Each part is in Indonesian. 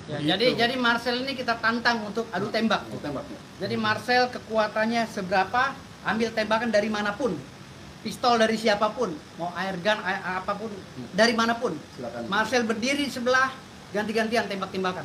Ya, Begitu. jadi Marcel ini kita tantang untuk adu tembak. Jadi Marcel kekuatannya seberapa, ambil tembakan dari manapun. Pistol dari siapapun, mau air gun, apapun, dari manapun. Silakan. Marcel berdiri di sebelah, ganti-gantian tembak-tembakan.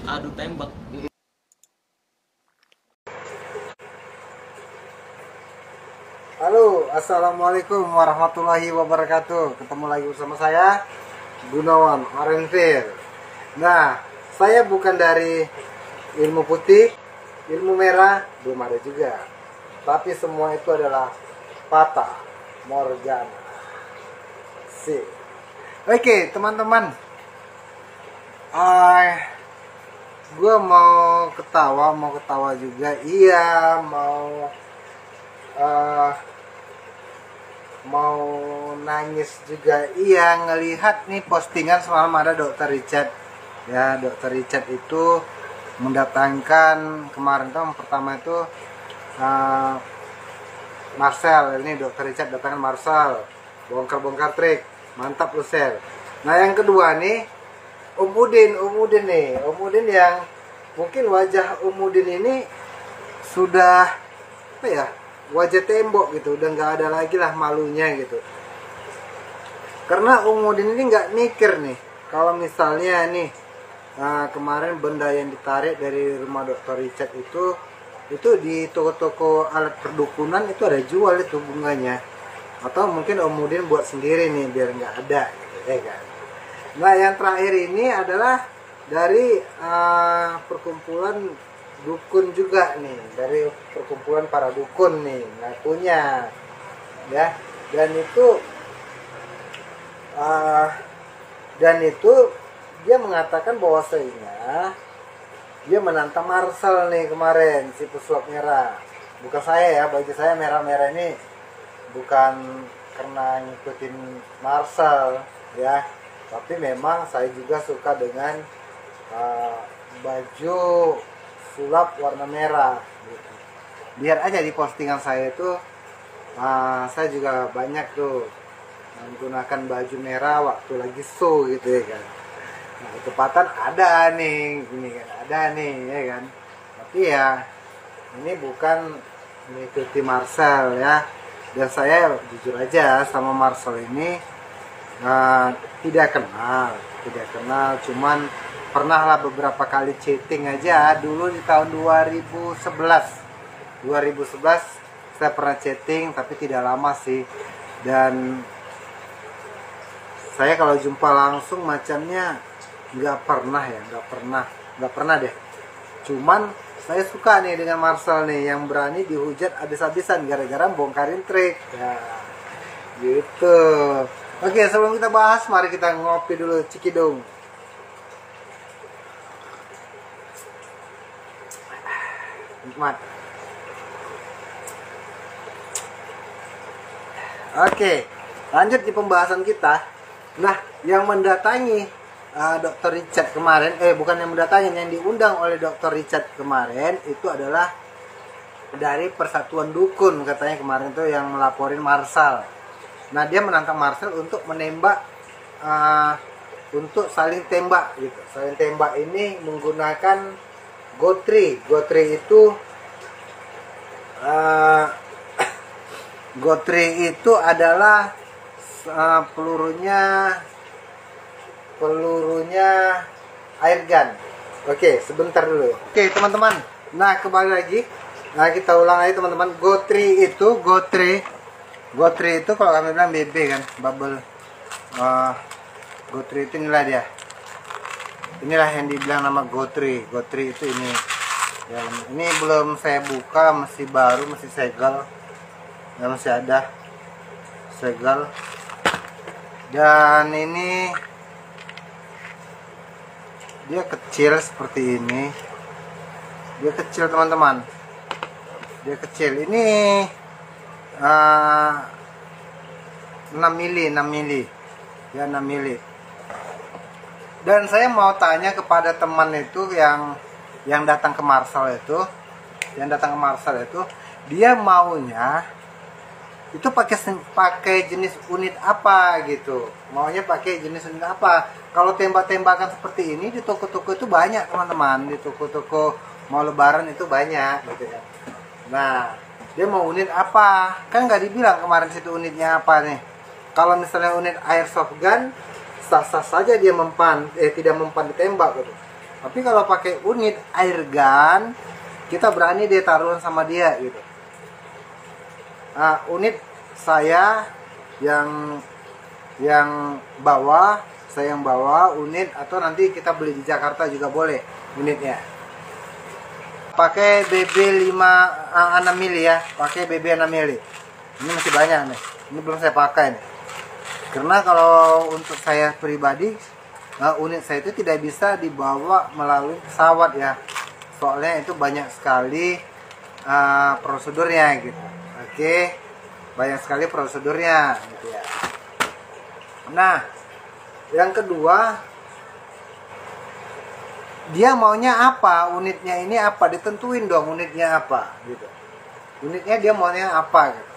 Adu tembak. Halo, assalamualaikum warahmatullahi wabarakatuh. Ketemu lagi bersama saya, Gunawan Orenfir. Nah, saya bukan dari ilmu putih, ilmu merah, belum ada juga. Tapi semua itu adalah fata morgana. Sih. Oke, teman-teman. Gue mau ketawa juga. Iya, mau nangis juga. Iya, ngelihat nih postingan semalam ada Dr. Richard. Ya, Dr. Richard itu mendatangkan kemarin tuh pertama itu Marcel. Ini Dr. Richard datangkan Marcel, bongkar-bongkar trik, mantap lu Sel. Nah yang kedua nih Om Udin nih, Om Udin yang mungkin wajah Om Udin ini sudah apa ya, wajah tembok gitu, udah nggak ada lagi lah malunya gitu. Karena Om Udin ini nggak mikir nih, kalau misalnya nih kemarin benda yang ditarik dari rumah Dr. Richard itu di toko-toko alat perdukunan itu ada jual itu bunganya, atau mungkin Om Udin buat sendiri nih biar nggak ada gitu, ya kan. Nah yang terakhir ini adalah dari perkumpulan dukun juga nih, dari perkumpulan para dukun nih ngakunya ya. Dan itu dia mengatakan bahwasanya dia menantang Marcel nih kemarin, si pesulap merah. Bukan saya ya, baju saya merah-merah ini bukan karena ngikutin Marcel ya, tapi memang saya juga suka dengan baju sulap warna merah gitu. Biar aja di postingan saya itu saya juga banyak tuh menggunakan baju merah waktu lagi show gitu ya kan. Nah, ketepatan ada nih, gini kan, ada nih ya kan. Tapi ya ini bukan mengikuti Marcel ya. Dan saya jujur aja sama Marcel ini tidak kenal, cuman pernah lah beberapa kali chatting aja dulu di tahun 2011 saya pernah chatting, tapi tidak lama sih. Dan saya kalau jumpa langsung macamnya nggak pernah deh. Cuman saya suka nih dengan Marcel nih yang berani dihujat habis-habisan gara-gara bongkarin trik ya gitu. Oke, sebelum kita bahas, mari kita ngopi dulu, Cikidung. Nikmat. Oke, lanjut di pembahasan kita. Nah, yang mendatangi Dr. Richard kemarin, bukan yang mendatangi, yang diundang oleh Dr. Richard kemarin itu adalah dari Persatuan Dukun katanya kemarin tuh yang melaporin Marcel. Nah dia menantang Marcel untuk menembak, untuk saling tembak gitu. Saling tembak ini menggunakan gotri. Gotri itu adalah pelurunya air gun. Oke, sebentar dulu. Oke teman-teman. Nah kembali lagi. Nah kita ulang lagi teman-teman. Gotri itu kalau kami bilang BB kan, bubble. Gotri itu inilah dia. Inilah yang dibilang nama Gotri. Gotri itu ini. Ya, ini belum saya buka, masih baru, masih segel. Ya, masih ada segel. Dan ini dia kecil seperti ini. Dia kecil teman-teman. Dia kecil. Ini 6 mili ya, 6 mili. Dan saya mau tanya kepada teman itu yang datang ke Marcel itu, dia maunya itu pakai jenis unit apa gitu, maunya pakai jenis unit apa. Kalau tembak-tembakan seperti ini di toko-toko itu banyak teman-teman, di toko-toko mau lebaran itu banyak gitu ya. Nah, dia mau unit apa, kan nggak dibilang kemarin situ unitnya apa nih. Kalau misalnya unit airsoft gun, sah-sah saja dia tidak mempan ditembak gitu. Tapi kalau pakai unit air gun, kita berani dia taruhan sama dia gitu. Nah, unit saya yang bawa, unit, atau nanti kita beli di Jakarta juga boleh unitnya. Pakai BB 6 mili ya, pakai BB 6 mili. Ini masih banyak nih. Ini belum saya pakai nih. Karena kalau untuk saya pribadi, unit saya itu tidak bisa dibawa melalui pesawat ya. Soalnya itu banyak sekali prosedurnya gitu. Oke, banyak sekali prosedurnya gitu ya. Nah, yang kedua, dia maunya apa, unitnya ini apa, ditentuin dong unitnya apa gitu. Unitnya dia maunya apa gitu.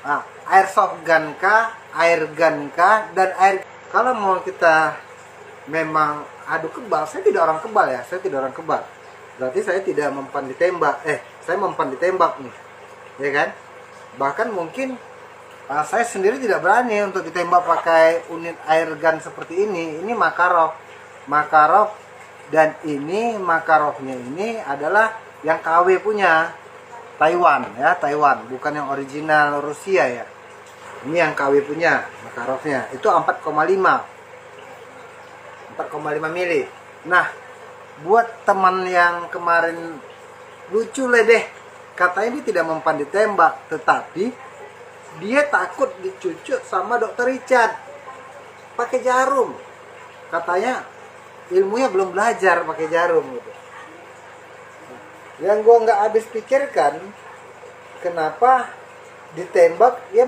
Nah, airsoft gun kah, air gun kah, dan air. Kalau mau kita memang adu kebal, saya tidak orang kebal ya, saya tidak orang kebal. Berarti saya tidak mempan ditembak, saya mempan ditembak nih, ya kan? Bahkan mungkin saya sendiri tidak berani untuk ditembak pakai unit air gun seperti ini. Ini Makarov, dan ini Makarovnya ini adalah yang KW punya, Taiwan ya, Taiwan, bukan yang original Rusia ya. Ini yang KW punya, Makarovnya itu 4,5 mili. Nah, buat teman yang kemarin lucu lah deh, katanya dia tidak mempan ditembak, tetapi dia takut dicucuk sama Dokter Richard pakai jarum. Katanya ilmunya belum belajar pakai jarum gitu. Yang gue nggak habis pikirkan, kenapa ditembak dia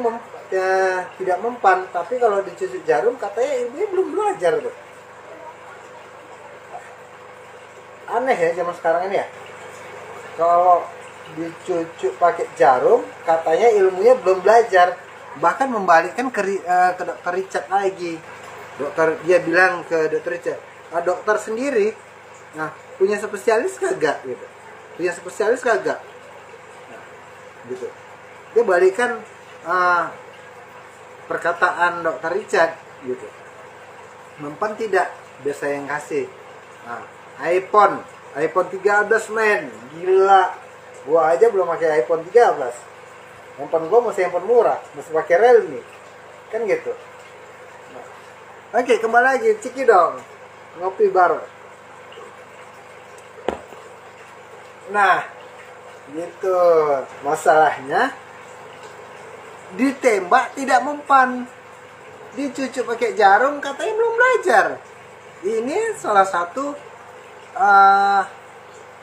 tidak mempan, tapi kalau dicucuk jarum katanya ilmunya belum belajar tuh. Aneh ya zaman sekarang ini ya. Kalau dicucuk pakai jarum katanya ilmunya belum belajar, bahkan membalikkan ke Dokter Richard lagi. Dia bilang ke Dokter Richard, dokter sendiri punya spesialis kagak gitu, nah, gitu. Dia balikan perkataan Dokter Richard gitu, mempan tidak, biasa yang kasih. Nah, iPhone 13 men, gila. Gua aja belum pakai iPhone 13. Handphone gua masih handphone murah, masih pakai Realme. Kan gitu. Nah. Oke, kembali lagi, ciki dong. Ngopi baru. Nah, gitu. Masalahnya ditembak tidak mempan. Dicucuk pakai jarum katanya belum belajar. Ini salah satu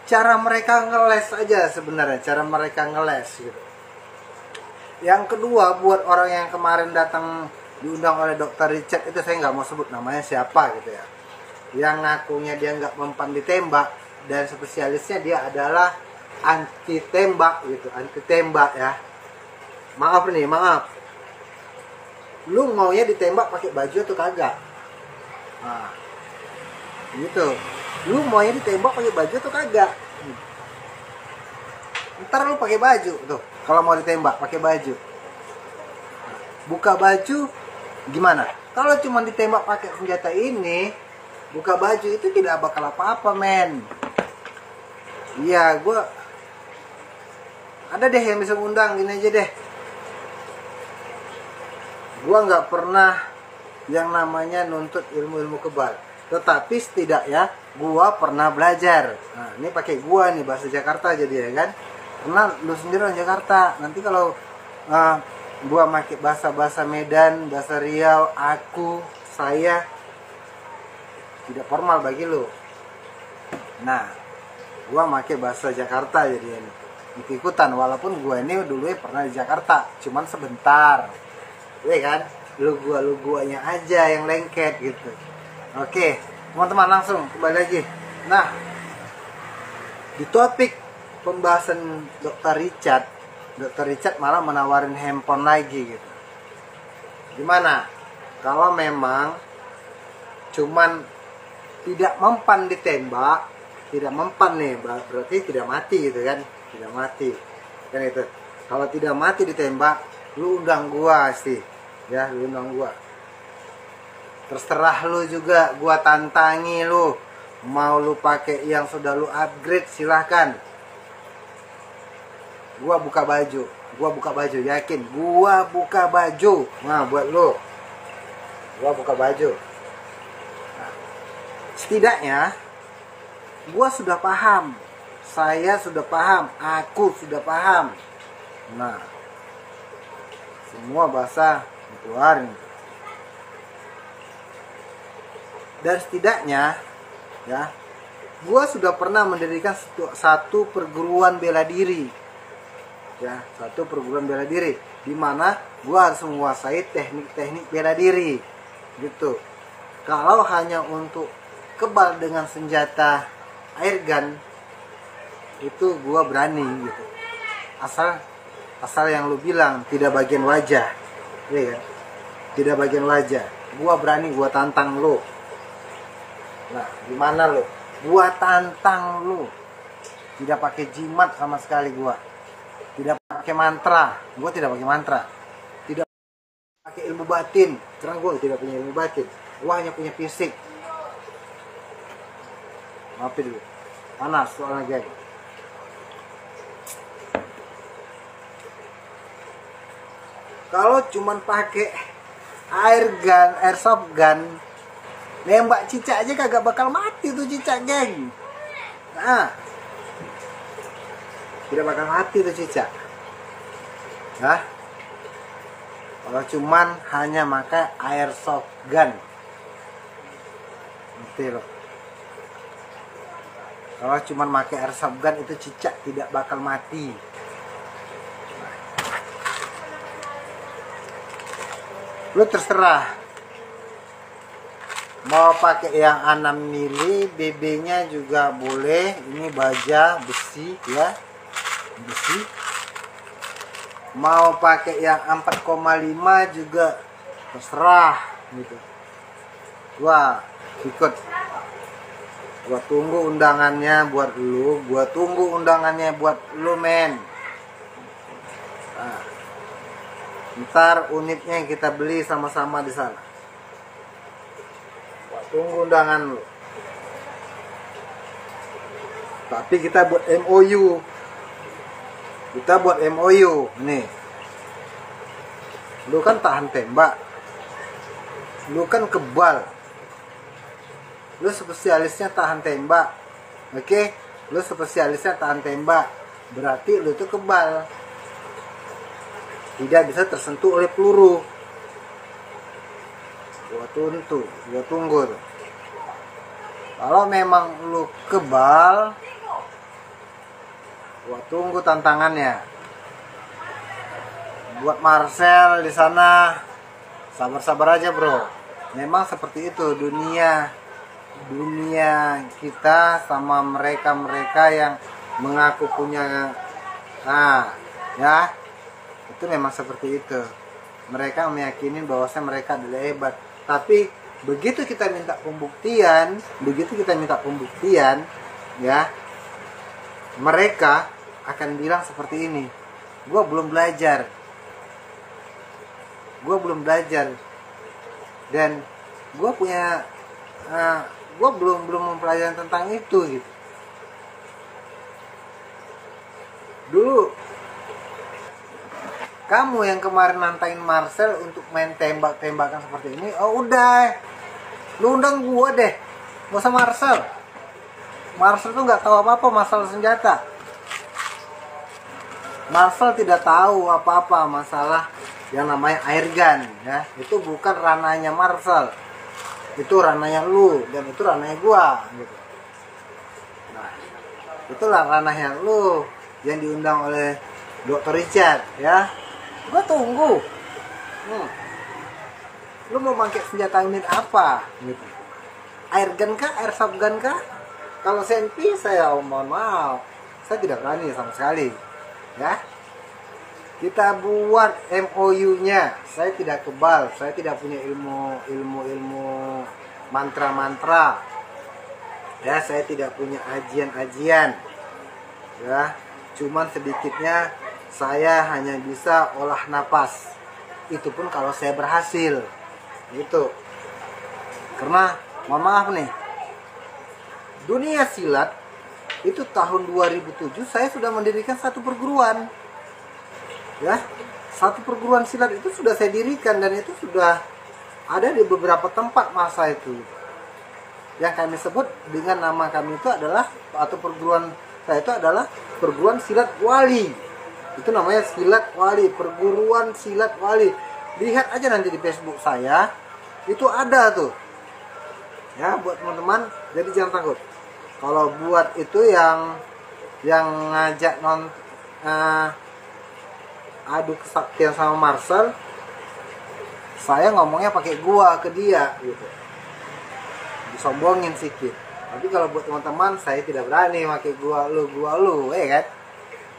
cara mereka ngeles aja sebenarnya, cara mereka ngeles gitu. Yang kedua, buat orang yang kemarin datang diundang oleh Dokter Richard, itu saya nggak mau sebut namanya siapa gitu ya, yang ngakunya dia nggak mempan ditembak dan spesialisnya dia adalah anti tembak gitu, anti tembak ya. Maaf, lu maunya ditembak pakai baju atau kagak? Nah, gitu. Lu maunya ditembak pakai baju atau kagak? Ntar lu pakai baju tuh. Kalau mau ditembak pakai baju. Buka baju gimana? Kalau cuma ditembak pakai senjata ini, buka baju itu tidak bakal apa-apa, men. Iya, gue ada deh yang bisa ngundang, gini aja deh. Gue nggak pernah yang namanya nuntut ilmu-ilmu kebal, tetapi setidaknya gua pernah belajar. Nah, ini pakai gua nih, bahasa Jakarta jadi ya kan. Karena lu sendiri orang Jakarta. Nanti kalau gua pakai bahasa Medan, bahasa Riau, saya tidak formal bagi lu. Nah, gua pakai bahasa Jakarta jadi ini. Ikut-ikutan, walaupun gua ini dulu pernah di Jakarta, cuman sebentar. Iya kan? Lu guanya aja yang lengket gitu. Oke, teman-teman, langsung kembali lagi. Nah, di topik pembahasan Dokter Richard, Dokter Richard malah menawarin handphone lagi gitu. Gimana? Kalau memang cuman tidak mempan ditembak, tidak mempan nih, berarti tidak mati gitu kan? Tidak mati. Kan itu. Kalau tidak mati ditembak, lu undang gua sih. Ya, lu undang gua. Terserah lu juga, gua tantangi lu. Mau lu pakai yang sudah lu upgrade silahkan. Gua buka baju, yakin. Gua buka baju. Nah, buat lu. Gua buka baju. Nah, setidaknya gua sudah paham. Saya sudah paham, aku sudah paham. Nah, semua bahasa dikeluarin. Dan setidaknya ya, gua sudah pernah mendirikan satu perguruan bela diri. Ya, satu perguruan bela diri di mana gua harus menguasai teknik-teknik bela diri gitu. Kalau hanya untuk kebal dengan senjata airgun itu gua berani gitu. Asal yang lu bilang tidak bagian wajah. Iya kan? Tidak bagian wajah. Gua berani, gua tantang lu. Nah, gimana lu? Gua tantang lu. Tidak pakai jimat sama sekali gua. Tidak pakai mantra, gue tidak pakai mantra. Tidak pakai ilmu batin, karena gue tidak punya ilmu batin. Gue hanya punya fisik. Maafin dulu, panas soalnya geng. Kalau cuman pakai airsoft gun, nembak cicak aja kagak bakal mati tuh cicak geng. Nah, tidak bakal mati tuh cicak. Nah, kalau cuman hanya pakai airsoft gun, ngerti loh. Kalau cuman pakai airsoft gun itu cicak tidak bakal mati. Lu terserah. Mau pakai yang 6 mili, BB-nya juga boleh. Ini baja besi ya. Besi. Mau pakai yang 4,5 juga terserah gitu. Gua ikut. Gua tunggu undangannya buat lu, gua tunggu undangannya buat lu men. Nah, ntar unitnya kita beli sama-sama di sana. Gua tunggu undangan lu. Tapi kita buat MOU. Kita buat MOU nih. Lu kan tahan tembak. Lu kan kebal. Lu spesialisnya tahan tembak. Oke? Lu spesialisnya tahan tembak. Berarti lu tuh kebal. Tidak bisa tersentuh oleh peluru. Gua tunggu tuh. Kalau memang lu kebal, gua tunggu tantangannya. Buat Marcel di sana, sabar-sabar aja bro. Memang seperti itu dunia kita sama mereka yang mengaku punya, nah ya itu memang seperti itu. Mereka meyakini bahwasanya mereka adalah hebat. Tapi begitu kita minta pembuktian, ya mereka akan bilang seperti ini, gue belum belajar dan gue punya gue belum mempelajari tentang itu gitu. Dulu kamu yang kemarin nantangin Marcel untuk main tembak-tembakan seperti ini, oh udah lu undang gue deh, gak usah Marcel. Marcel tuh nggak tahu apa-apa masalah senjata. Marcel tidak tahu apa-apa masalah yang namanya airgun, ya. Itu bukan ranahnya Marcel. Itu ranahnya lu dan itu ranahnya gua gitu. Nah, itulah ranahnya lu yang diundang oleh Dr. Richard, ya. Gua tunggu. Lu mau pakai senjata unit apa gitu? Airgun kah, airsoft gun kah? Kalau CNP saya mohon maaf, saya tidak berani sama sekali, ya. kita buat MOU-nya. Saya tidak kebal, saya tidak punya ilmu mantra-mantra. Ya, saya tidak punya ajian-ajian. Ya, cuman sedikitnya saya hanya bisa olah napas. Itu pun kalau saya berhasil. Gitu. Karena mohon maaf nih. Dunia silat itu tahun 2007 saya sudah mendirikan satu perguruan. Ya, satu perguruan silat itu sudah saya dirikan dan itu sudah ada di beberapa tempat masa itu. Yang kami sebut dengan nama kami itu adalah, atau perguruan saya itu adalah perguruan silat wali. Itu namanya silat wali, perguruan silat wali. Lihat aja nanti di Facebook saya, itu ada tuh. Ya, buat teman-teman, jadi jangan takut. Kalau buat itu yang ngajak adu kesaktian sama Marcel, saya ngomongnya pakai gua ke dia gitu. Disombongin sedikit. Tapi kalau buat teman-teman, saya tidak berani pakai gua lu, kan?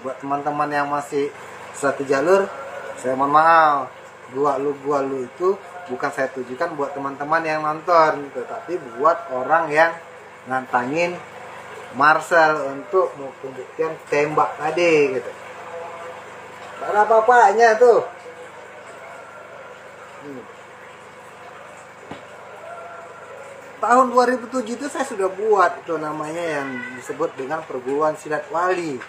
Buat teman-teman yang masih satu jalur, saya mohon maaf. Gua lu itu bukan saya tujukan buat teman-teman yang nonton, tetapi buat orang yang nantangin Marcel untuk mau pembuktian tembak tadi gitu. Gak ada apa-apanya tuh. Tahun 2007 itu saya sudah buat itu namanya yang disebut dengan perguruan silat wali,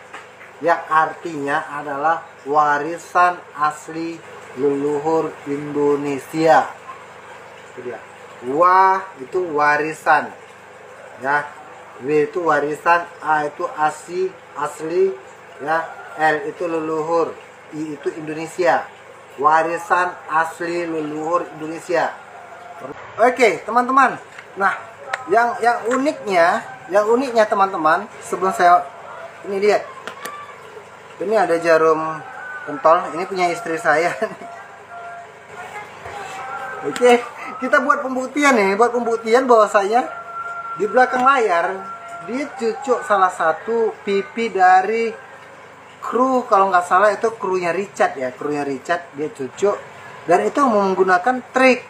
yang artinya adalah warisan asli leluhur Indonesia. Itu dia. Wa itu warisan, ya. W itu warisan, A itu asli, ya. L itu leluhur, I itu Indonesia. Warisan asli leluhur Indonesia. Oke, teman-teman. Nah, yang uniknya teman-teman, sebelum saya ini lihat. Ini ada jarum pentol, ini punya istri saya. Oke, kita buat pembuktian nih, bahwasanya di belakang layar dia cucuk salah satu pipi dari kru, kalau nggak salah itu krunya Richard ya, dia cucuk dan itu menggunakan trik,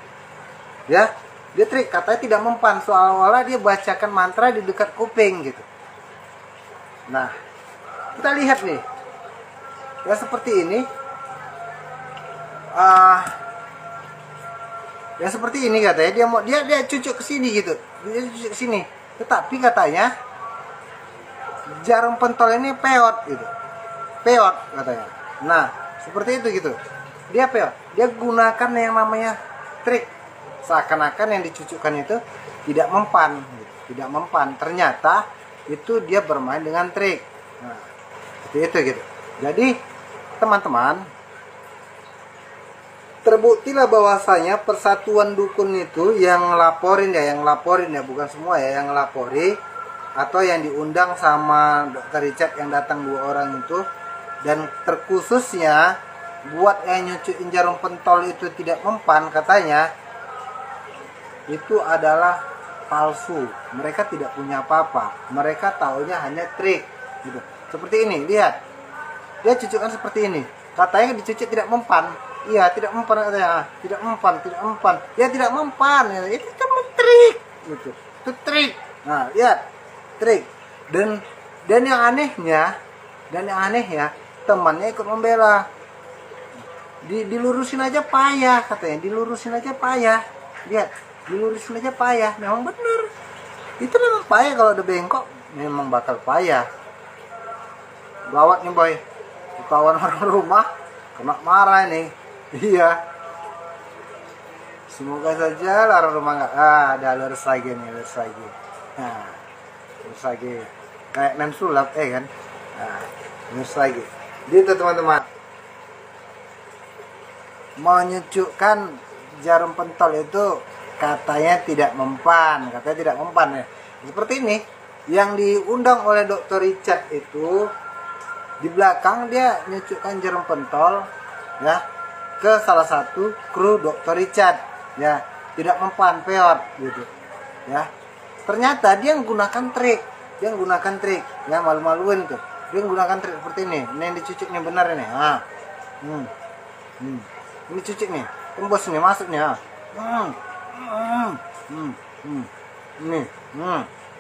ya, dia trik katanya tidak mempan, soalnya dia bacakan mantra di dekat kuping gitu. Nah, kita lihat nih, ya seperti ini, ya seperti ini katanya dia cucuk ke sini gitu, dia cucuk ke sini, tetapi katanya jarum pentol ini peot gitu. Peot katanya. Nah, seperti itu gitu. Dia peot. Dia gunakan yang namanya trik. Seakan-akan yang dicucukkan itu tidak mempan, gitu. Tidak mempan. Ternyata itu dia bermain dengan trik. Nah, seperti itu gitu. Jadi, teman-teman, terbuktilah bahwasanya persatuan dukun itu yang ngelaporin ya, bukan semua ya, yang ngelapori atau yang diundang sama Dr. Richard yang datang 2 orang itu. Dan terkhususnya buat yang nyucuin jarum pentol itu tidak mempan, katanya itu adalah palsu. Mereka tidak punya apa-apa, mereka taunya hanya trik gitu. Seperti ini, lihat, dia cucukkan seperti ini, katanya dicucuk tidak mempan. Iya, tidak mempan katanya, tidak mempan, ya tidak mempan ya. Itu cuma trik gitu, itu trik. Nah, lihat, trik. Dan yang anehnya temannya ikut membela. Dilurusin aja payah katanya, lihat, dilurusin aja payah. Memang benar, itu memang payah, kalau ada bengkok memang bakal payah. Gawat nih boy, kawan orang rumah kena marah nih. Iya, semoga saja orang rumah nggak ada lurus lagi. Nah, lurus lagi kayak nem sulap kan. Nah, lurus lagi gitu teman-teman. Menyucukkan jarum pentol itu katanya tidak mempan ya. Seperti ini yang diundang oleh Dr. Richard itu, di belakang dia nyucukkan jarum pentol ya ke salah satu kru Dr. Richard ya, tidak mempan, peot gitu ya. Ternyata dia menggunakan trik ya, malu-maluin tuh. Dia menggunakan trik seperti ini yang dicucuk nih, benar ini. Nah, Ini cuci nih, tembus nih, masuk nih ya. Ini,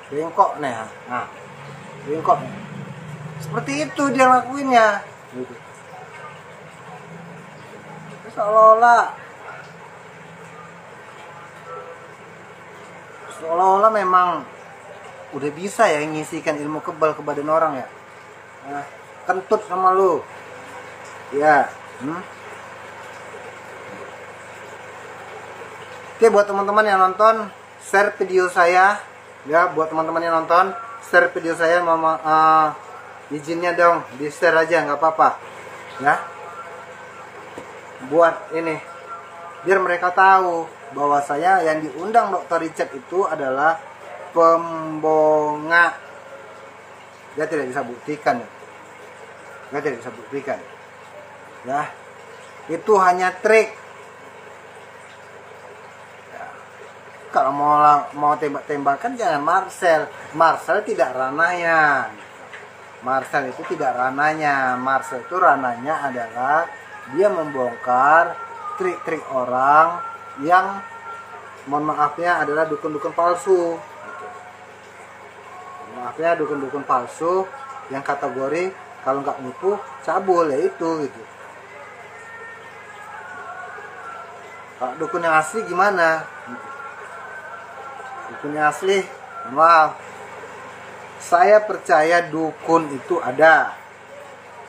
bengkok nih ya. Nah, bengkok nih. Seperti itu dia lakuinnya. Gitu. Seolah-olah memang udah bisa ya ngisikan ilmu kebal ke badan orang ya. Nah, kentut sama lu ya. Oke, buat teman-teman yang nonton, share video saya ya. Buat teman-teman yang nonton, share video saya. Mama izinnya dong di share aja, nggak apa-apa ya, buat ini biar mereka tahu bahwa saya yang diundang Dr. Richard itu adalah pembonga. Dia tidak bisa buktikan ya. Dia tidak bisa buktikan ya, itu hanya trik ya. Kalau mau tembak-tembakan jangan Marcel tidak ranahnya. Marcel itu tidak ranahnya. Marcel itu ranahnya adalah dia membongkar trik-trik orang yang mohon maafnya adalah dukun-dukun palsu. Maafnya dukun-dukun palsu yang kategori kalau nggak nipu cabul ya itu gitu. Kalau dukun yang asli gimana? Dukun yang asli, maaf. Saya percaya dukun itu ada.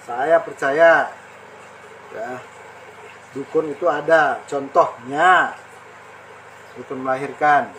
Saya percaya ya, dukun itu ada. Contohnya dukun melahirkan.